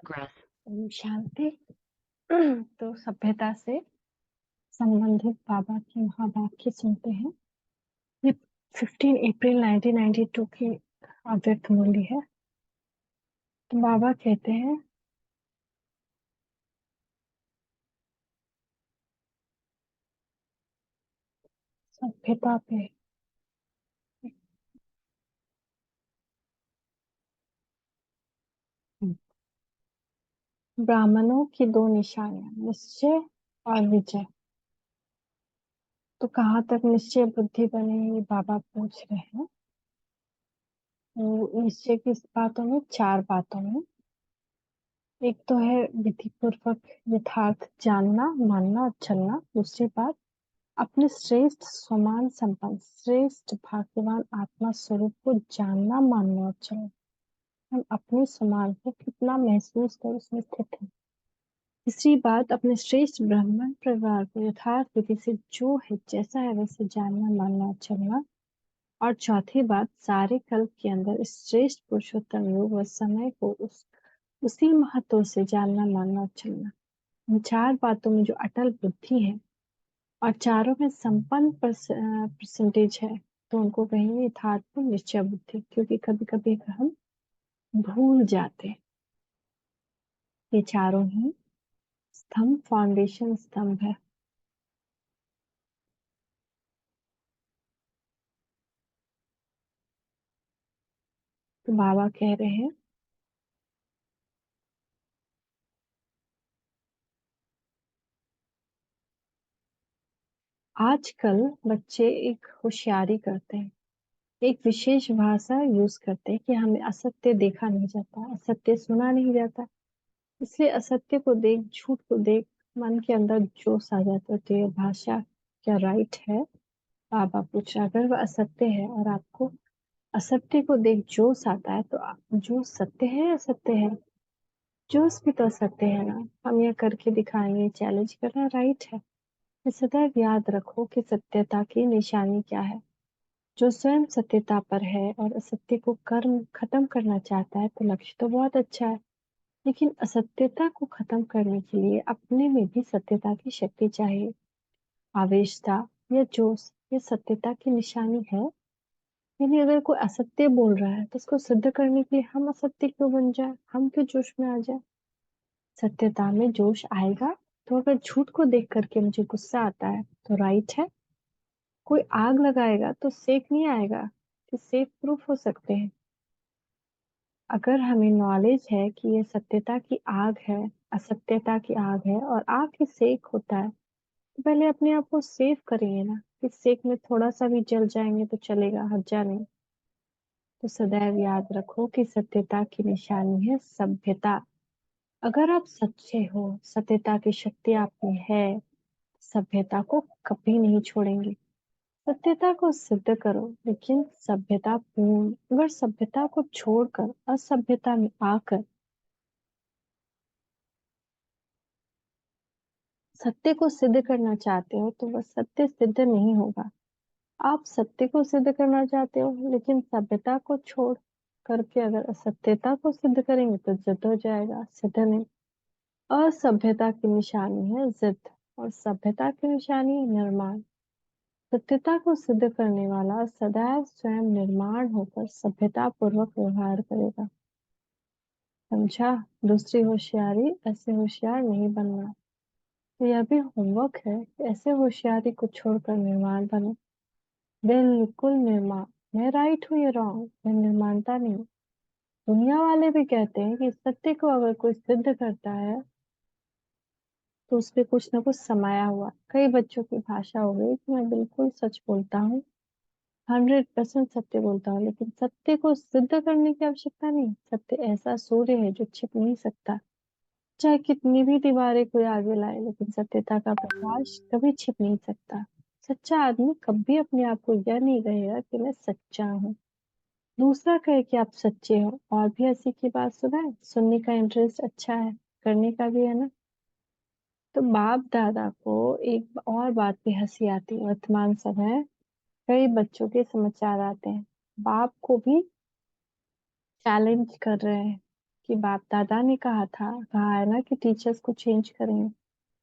progress. Om Shanti. तो सभ्यता से संबंधित बाबा की महावाक्य सुनते हैं। ये 15 अप्रैल 1992 की अव्यक्त मूल्य है। तो बाबा कहते हैं, सभ्यता पे ब्राह्मणों की दो निशानियां, निश्चय और विजय। तो कहाँ तक निश्चय बुद्धि बने, ये बाबा पूछ रहे हैं। तो निश्चय किस बातों में? 4 बातों में। एक तो है विधि पूर्वक यथार्थ जानना, मानना और चलना। दूसरी बात, अपने श्रेष्ठ समान संपन्न श्रेष्ठ भाग्यवान आत्मा स्वरूप को जानना, मानना और चलना। हम अपने समान को कितना महसूस कर उसमें स्थित है। तीसरी बात, अपने श्रेष्ठ ब्राह्मण परिवार को यथार्थ विधि से जो है जैसा है वैसे जानना, मानना और चलना। और चौथी बात, सारे कल्प के अंदर इस श्रेष्ठ पुरुषोत्तम योग व समय को उसी महत्व से जानना, मानना और चलना। इन 4 बातों में जो अटल बुद्धि है और चारों में संपन्न परसेंटेज है, तो उनको कहेंगे यथार्थ निश्चय बुद्धि। क्योंकि कभी कभी हम भूल जाते हैं। ये चारों ही स्तंभ फाउंडेशन स्तंभ है। तो बाबा कह रहे हैं, आजकल बच्चे एक होशियारी करते हैं, एक विशेष भाषा यूज करते हैं कि हमें असत्य देखा नहीं जाता, असत्य सुना नहीं जाता। इसलिए असत्य को देख, झूठ को देख मन के अंदर जोश आ जाता है। तो ये भाषा क्या राइट है? बाबा पूछ रहा, अगर वह असत्य है और आपको असत्य को देख जोश आता है, तो जो सत्य है असत्य है? जोश भी तो असत्य है ना। हम यह करके दिखाएंगे, चैलेंज करना राइट है। ये सदैव याद रखो कि सत्यता की निशानी क्या है। जो स्वयं सत्यता पर है और असत्य को कर्म खत्म करना चाहता है, तो लक्ष्य तो बहुत अच्छा है, लेकिन असत्यता को खत्म करने के लिए अपने में भी सत्यता की शक्ति चाहिए। आवेशता या जोश ये सत्यता की निशानी है। यानी अगर कोई असत्य बोल रहा है तो उसको सिद्ध करने के लिए हम असत्य क्यों बन जाए, हम क्यों जोश में आ जाए? सत्यता में जोश आएगा। तो अगर झूठ को देख करके मुझे गुस्सा आता है तो राइट है। कोई आग लगाएगा तो सेक नहीं आएगा कि सेक प्रूफ हो सकते हैं। अगर हमें नॉलेज है कि ये सत्यता की आग है, असत्यता की आग है और आग की सेक होता है, तो पहले अपने आप को सेव करेंगे ना कि सेक में थोड़ा सा भी जल जाएंगे तो चलेगा, हर्जा नहीं। तो सदैव याद रखो कि सत्यता की निशानी है सभ्यता। अगर आप सच्चे हो, सत्यता की शक्ति आप में है, सभ्यता को कभी नहीं छोड़ेंगे। सत्यता को सिद्ध करो, लेकिन सभ्यता पूर्ण। अगर सभ्यता को छोड़कर असभ्यता में आकर सत्य को सिद्ध करना चाहते हो, तो वह सत्य सिद्ध नहीं होगा। आप सत्य को सिद्ध करना चाहते हो, लेकिन सभ्यता को छोड़ करके अगर असत्यता को सिद्ध करेंगे तो जिद हो जाएगा, सिद्ध नहीं। असभ्यता की निशानी है जिद, और सभ्यता की निशानी है निर्माण। सत्यता को सिद्ध करने वाला सदैव स्वयं निर्माण होकर सभ्यता पूर्वक व्यवहार करेगा। समझा? दूसरी होशियारी, ऐसे होशियार नहीं बनना। तो यह भी होमवर्क है कि ऐसे होशियारी को छोड़कर निर्माण बनो। बिल्कुल निर्माण। मैं राइट हूँ, ये रॉन्ग, मैं निर्माणता नहीं। दुनिया वाले भी कहते हैं कि सत्य को अगर कोई सिद्ध करता है तो उसपे कुछ ना कुछ समाया हुआ। कई बच्चों की भाषा हो गई कि मैं बिल्कुल सच बोलता हूँ, 100% सत्य बोलता हूँ, लेकिन सत्य को सिद्ध करने की आवश्यकता नहीं। सत्य ऐसा सूर्य है जो छिप नहीं सकता। चाहे कितनी भी दीवारें कोई आगे लाए, लेकिन सत्यता का प्रकाश कभी छिप नहीं सकता। सच्चा आदमी कभी अपने आप को यह नहीं कहेगा कि मैं सच्चा हूँ। दूसरा कहे कि आप सच्चे हो। और भी हंसी की बात सुनाए, सुनने का इंटरेस्ट अच्छा है, करने का भी है ना। तो बाप दादा को एक और बात पे हंसी आती है। वर्तमान समय कई बच्चों के समाचार आते हैं, बाप को भी चैलेंज कर रहे हैं कि बाप दादा ने कहा है ना कि टीचर्स को चेंज करेंगे।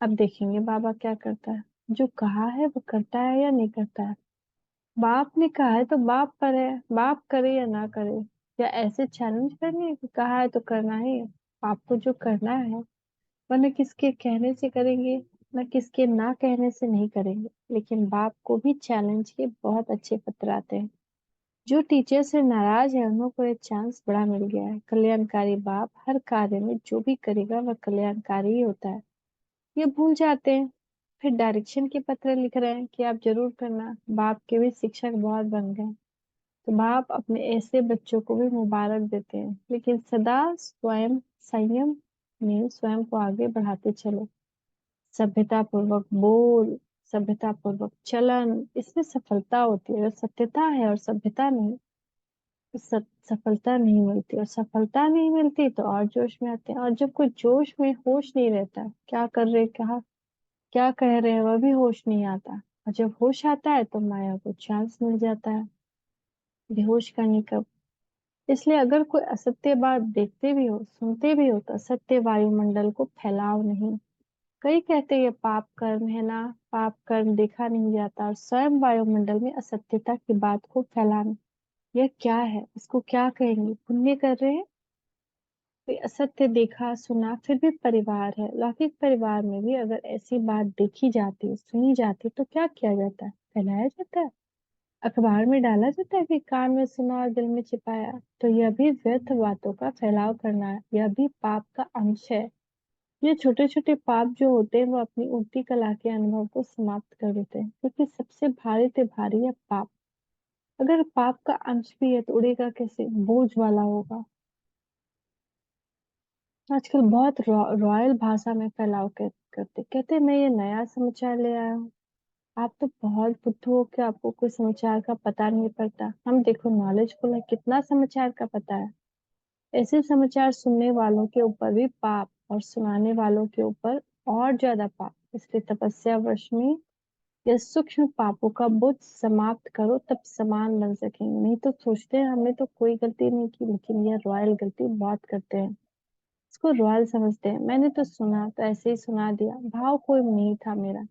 अब देखेंगे बाबा क्या करता है। जो कहा है वो करता है या नहीं करता है। बाप ने कहा है तो बाप पर है, बाप करे या ना करे। या ऐसे चैलेंज करनी है कि कहा है तो करना ही है। आपको जो करना है वरना किसके कहने से करेंगे, ना किसके ना कहने से नहीं करेंगे। लेकिन बाप को भी चैलेंज के बहुत अच्छे पत्र आते हैं। जो टीचर से नाराज है उनको एक चांस बड़ा मिल गया है। कल्याणकारी बाप हर कार्य में जो भी करेगा वह कल्याणकारी ही होता है। ये भूल जाते हैं, फिर डायरेक्शन के पत्र लिख रहे हैं कि आप जरूर करना। बाप के भी शिक्षक बहुत बन गए। तो बाप अपने ऐसे बच्चों को भी मुबारक देते हैं, लेकिन सदा स्वयं संयम में स्वयं को आगे बढ़ाते चलो। सभ्यता पूर्वक बोल, सभ्यता पूर्वक चलन, इसमें सफलता होती है। अगर सत्यता है और सभ्यता नहीं तो सफलता नहीं मिलती, और सफलता नहीं मिलती तो और जोश में आते हैं। और जब कोई जोश में होश नहीं रहता, क्या कर रहे, कहा क्या कह रहे हैं वह भी होश नहीं आता। और जब होश आता है तो माया को चांस मिल जाता है बेहोश करने का। इसलिए अगर कोई असत्य बात देखते भी हो, सुनते भी हो, तो असत्य वायुमंडल को फैलाओ नहीं। कई कहते हैं ये पाप कर्म है ना, पाप कर्म देखा नहीं जाता, और स्वयं वायुमंडल में असत्यता की बात को फैलाना, यह क्या है, इसको क्या कहेंगे, पुण्य कर रहे हैं। कोई असत्य देखा सुना फिर भी परिवार है। लौकिक परिवार में भी अगर ऐसी बात देखी जाती सुनी जाती तो क्या किया जाता है, फैलाया जाता है, अखबार में डाला जाता है कि कान में सुना और दिल में छिपाया। तो यह भी व्यर्थ बातों का फैलाव करना है, यह भी पाप का अंश है। ये छोटे छोटे पाप जो होते हैं वो अपनी उड़ती कला के अनुभव को समाप्त कर देते हैं, क्योंकि सबसे भारी से भारी है पाप। अगर पाप का अंश भी है तो उड़ेगा कैसे, बोझ वाला होगा। आजकल बहुत रॉयल भाषा में फैलाव करते कहते मैं ये नया समाचार ले आया हूँ। आप तो बहुत बुद्धू हो कि आपको कोई समाचार का पता नहीं पड़ता। हम देखो नॉलेजफुल है, कितना समाचार का पता है। ऐसे समाचार सुनने वालों के ऊपर भी पाप और सुनाने वालों के ऊपर और ज्यादा पाप। इसलिए तपस्या वर्ष में यह सूक्ष्म पापों का बोझ समाप्त करो, तब समान बन सकेंगे। नहीं तो सोचते हैं हमने तो कोई गलती नहीं की, लेकिन यह रॉयल गलती बहुत करते हैं। इसको रॉयल समझते हैं, मैंने तो सुना तो ऐसे ही सुना दिया, भाव कोई नहीं था मेरा।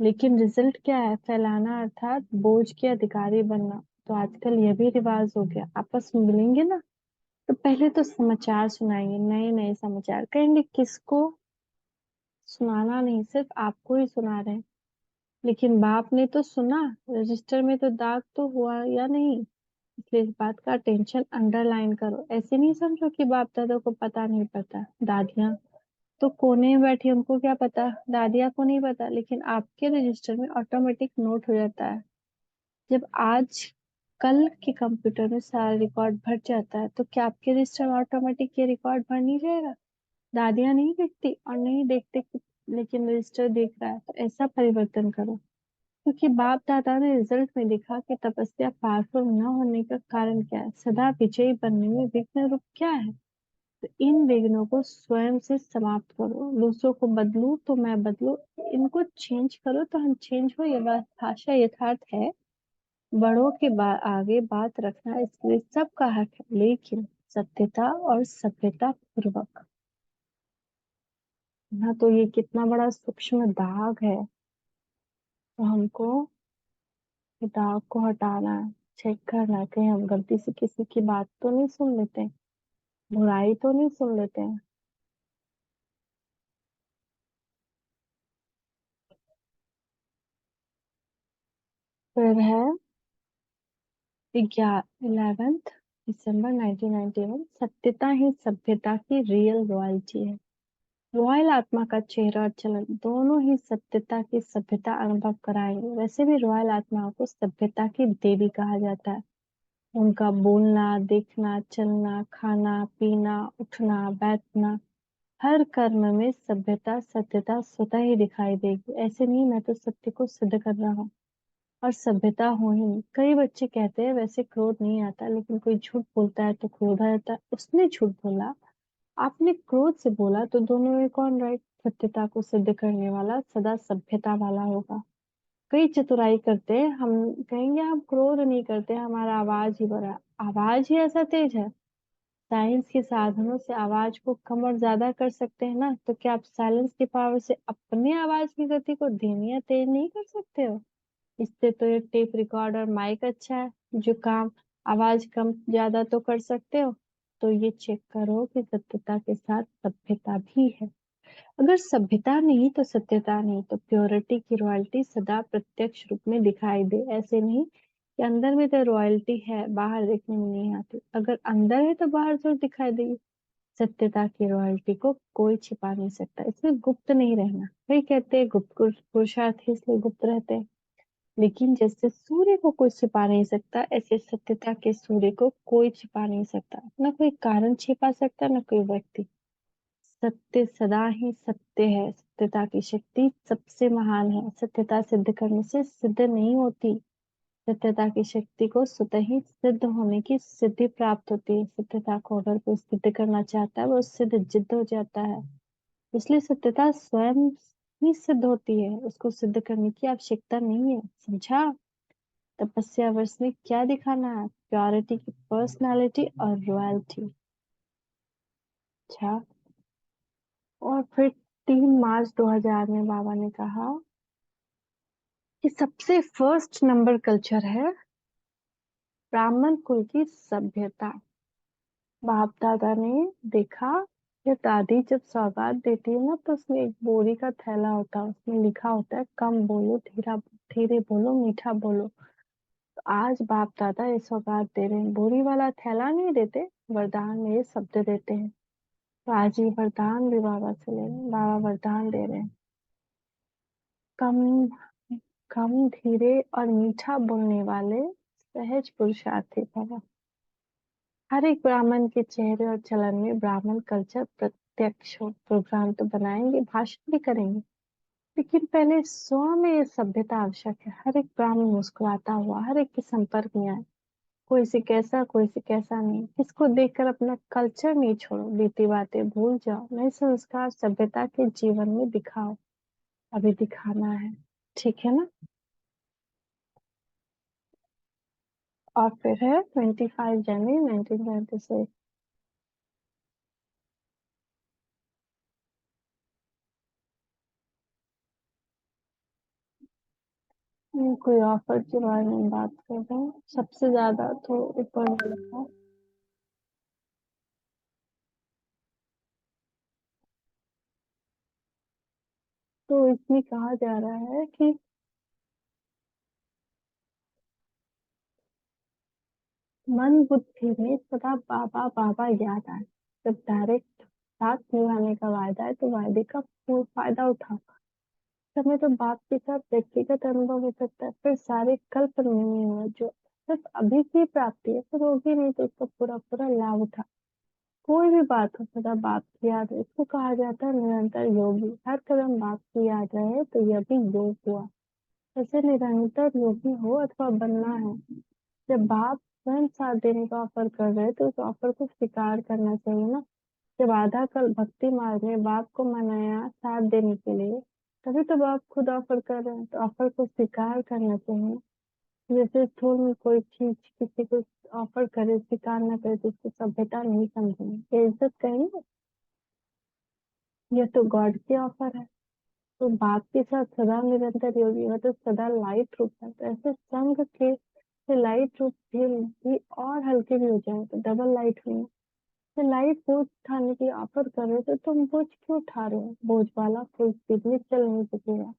लेकिन रिजल्ट क्या है, फैलाना अर्थात बोझ के अधिकारी बनना। तो आजकल यह भी रिवाज हो गया, आपस में मिलेंगे ना तो पहले तो समाचार सुनाएंगे, नए नए समाचार कहेंगे। किसको सुनाना नहीं, सिर्फ आपको ही सुना रहे हैं। लेकिन बाप ने तो सुना, रजिस्टर में तो दाग तो हुआ या नहीं। इसलिए इस बात का टेंशन अंडरलाइन करो। ऐसे नहीं समझो कि बाप दादा को पता नहीं पता। दादियाँ तो कोने में बैठी, उनको क्या पता, दादिया को नहीं पता, लेकिन आपके रजिस्टर में ऑटोमेटिक नोट हो जाता है। जब आज कल के कंप्यूटर में सारा रिकॉर्ड भर जाता है तो क्या आपके रजिस्टर में ऑटोमेटिक ये रिकॉर्ड भर नहीं जाएगा। दादियाँ नहीं देखती और नहीं देखते लेकिन रजिस्टर देख रहा है। तो ऐसा परिवर्तन करो, क्योंकि बाप दादा ने रिजल्ट में देखा कि तपस्या पावरफुल न होने का कारण क्या है, सदा विजयी बनने में विघ्न रूप क्या है। तो इन विघ्नों को स्वयं से समाप्त करो। दूसरों को बदलू तो मैं बदलू, इनको चेंज करो तो हम चेंज हो। ये बात भाषा यथार्थ है। बड़ों के आगे बात रखना इसलिए सबका हक है, लेकिन सत्यता और सभ्यता पूर्वक। ना तो ये कितना बड़ा सूक्ष्म दाग है, तो हमको ये दाग को हटाना है। चेक करना है कहीं हम गलती से किसी की बात तो नहीं सुन लेते, बुराई तो नहीं सुन लेते हैं। फिर है 11 दिसंबर 1991। सत्यता ही सभ्यता की रियल रॉयल्टी है। रॉयल आत्मा का चेहरा और चलन दोनों ही सत्यता की सभ्यता अनुभव कराएंगे। वैसे भी रॉयल आत्माओं को सभ्यता की देवी कहा जाता है। उनका बोलना, देखना, चलना, खाना पीना, उठना बैठना, हर कर्म में सभ्यता सत्यता स्वतः ही दिखाई देगी। ऐसे नहीं मैं तो सत्य को सिद्ध कर रहा हूँ और सभ्यता हो ही नहीं। कई बच्चे कहते हैं वैसे क्रोध नहीं आता, लेकिन कोई झूठ बोलता है तो क्रोध आ जाता है। उसने झूठ बोला, आपने क्रोध से बोला, तो दोनों में कौन राइट। सत्यता को सिद्ध करने वाला सदा सभ्यता वाला होगा। कई चतुराई करते हैं, हम कहेंगे हम क्रोध नहीं करते, हमारा आवाज ही बड़ा, आवाज ही ऐसा तेज है। साइंस के साधनों से आवाज को कम और ज्यादा कर सकते हैं ना, तो क्या आप साइलेंस की पावर से अपने आवाज की गति को धीमी या तेज नहीं कर सकते हो? इससे तो ये टेप रिकॉर्ड और माइक अच्छा है, जो काम आवाज कम ज्यादा तो कर सकते हो। तो ये चेक करो कि सत्यता के साथ सभ्यता भी है। अगर सभ्यता नहीं तो सत्यता नहीं, तो प्योरिटी की रॉयल्टी सदा प्रत्यक्ष रूप में दिखाई दे। ऐसे नहीं कि अंदर में तो रॉयल्टी है, बाहर देखने में नहीं आती। अगर अंदर है तो बाहर जरूर दिखाई देगी। सत्यता की रॉयल्टी को कोई छिपा नहीं सकता, इसमें गुप्त नहीं रहना। वही कहते हैं गुप्त पुरुषार्थ ही इसलिए गुप्त रहते हैं। लेकिन जैसे सूर्य को कोई छिपा नहीं सकता, ऐसे सत्यता के सूर्य को कोई छिपा नहीं सकता। न कोई कारण छिपा सकता, न कोई व्यक्ति। सत्य सदा ही सत्य है। सत्यता की शक्ति सबसे महान है। सत्यता सिद्ध करने से सिद्ध नहीं होती। सत्यता की शक्ति को स्वतः ही सिद्ध होने की सिद्धि प्राप्त होती है। सत्यता को अगर कोई सिद्ध करना चाहता है, वो सिद्ध जिद्द हो जाता है। इसलिए सत्यता स्वयं ही सिद्ध होती है, उसको सिद्ध करने की आवश्यकता नहीं है। समझा? तपस्या वर्ष में क्या दिखाना है? प्योरिटी की पर्सनालिटी और रॉयल्टी। अच्छा। और फिर 3 मार्च 2000 में बाबा ने कहा कि सबसे फर्स्ट नंबर कल्चर है ब्राह्मण कुल की सभ्यता। बाप दादा ने देखा कि दादी जब सौगात देती है ना, तो उसमें एक बोरी का थैला होता है, उसमें लिखा होता है कम बोलो, धीरा धीरे बोलो, मीठा बोलो। तो आज बाप दादा ये सौगात दे रहे हैं, बोरी वाला थैला नहीं देते, वरदान में ये शब्द देते हैं। तो आज ये वरदान भी बाबा से ले रहे हैं। बाबा वरदान दे रहे हैं, कम कम धीरे और मीठा बोलने वाले सहज पुरुषार्थी भव। हर एक ब्राह्मण के चेहरे और चलन में ब्राह्मण कल्चर प्रत्यक्ष हो। प्रोग्राम तो बनाएंगे, भाषण भी करेंगे, लेकिन पहले स्व में ये सभ्यता आवश्यक है। हर एक ब्राह्मण मुस्कुराता हुआ हर एक के संपर्क में आए। कोई से कैसा, कोई से कैसा नहीं। किसको देखकर अपना कल्चर नहीं छोड़ो, बीती बातें भूल जाओ, नए संस्कार सभ्यता के जीवन में दिखाओ। अभी दिखाना है, ठीक है ना? और फिर है 25 जनवरी 1926। कोई ऑफर के बारे में बात कर रहे हैं, सबसे ज्यादा तो ऊपर में लिखा। तो इसमें कहा जा रहा है कि मन बुद्धि में सदा बाबा बाबा याद आए। जब डायरेक्ट साथ निभाने का वायदा है, तो वायदे का पूर्ण फायदा उठाओ। समय तो बाप के साथ व्यक्तिगत अनुभव हो सकता है, फिर सारे कल्प नहीं हुआ। जो सिर्फ अभी की प्राप्ति है, फिर होगी नहीं, तो उसका पूरा पूरा लाभ उठा। कोई भी बात हो, सदा बाप की याद है, इसको कहा जाता है निरंतर योगी। हर कदम बाप की याद रहे तो यह भी योग हुआ। ऐसे निरंतर योगी हो अथवा बनना है। जब बाप स्वयं साथ देने का ऑफर कर रहे हैं, तो उस ऑफर को स्वीकार करना चाहिए ना। जब आधा कल भक्ति मार्ग में बाप को मनाया साथ देने के लिए, तभी तो बाप खुद ऑफर कर रहे हैं, तो ऑफर को स्वीकार करना चाहिए। जैसे स्थूल में कोई चीज किसी को ऑफर करे, स्वीकार न करे, तो उसको सभ्यता नहीं समझेंगे, ये इज्जत कहेंगे। यह तो गॉड की ऑफर है। तो बाप के साथ सदा निरंतर योगी, मतलब सदा लाइट रूप है। तो ऐसे संघ के से लाइट रूप भी और हल्के भी हो जाए, तो डबल लाइट हुई। तो लाइट बोझ उठाने की ऑफर कर रहे, तो तुम बोझ क्यों उठा रहे हो? बोझ वाला कोई स्पीड में चल नहीं सकेगा।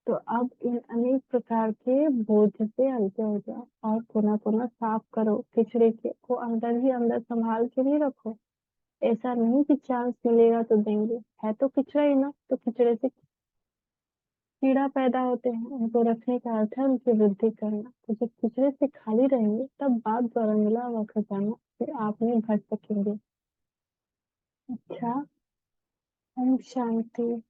तो अब इन अनेक प्रकार के बोझ से हल्के हो जाओ और कोना कोना साफ करो। किचड़े के को अंदर ही अंदर संभाल के नहीं रखो। ऐसा नहीं कि चांस मिलेगा तो देंगे, है तो किचड़ा ही ना, तो किचड़े से कीड़ा पैदा होते हैं, उनको रखने का अर्थ है उनकी वृद्धि करना। तो जब किचड़े से खाली रहेंगे, तब बाप द्वारा मिला हुआ खजाना फिर आप नहीं भर सकेंगे। अच्छा। ओम शांति।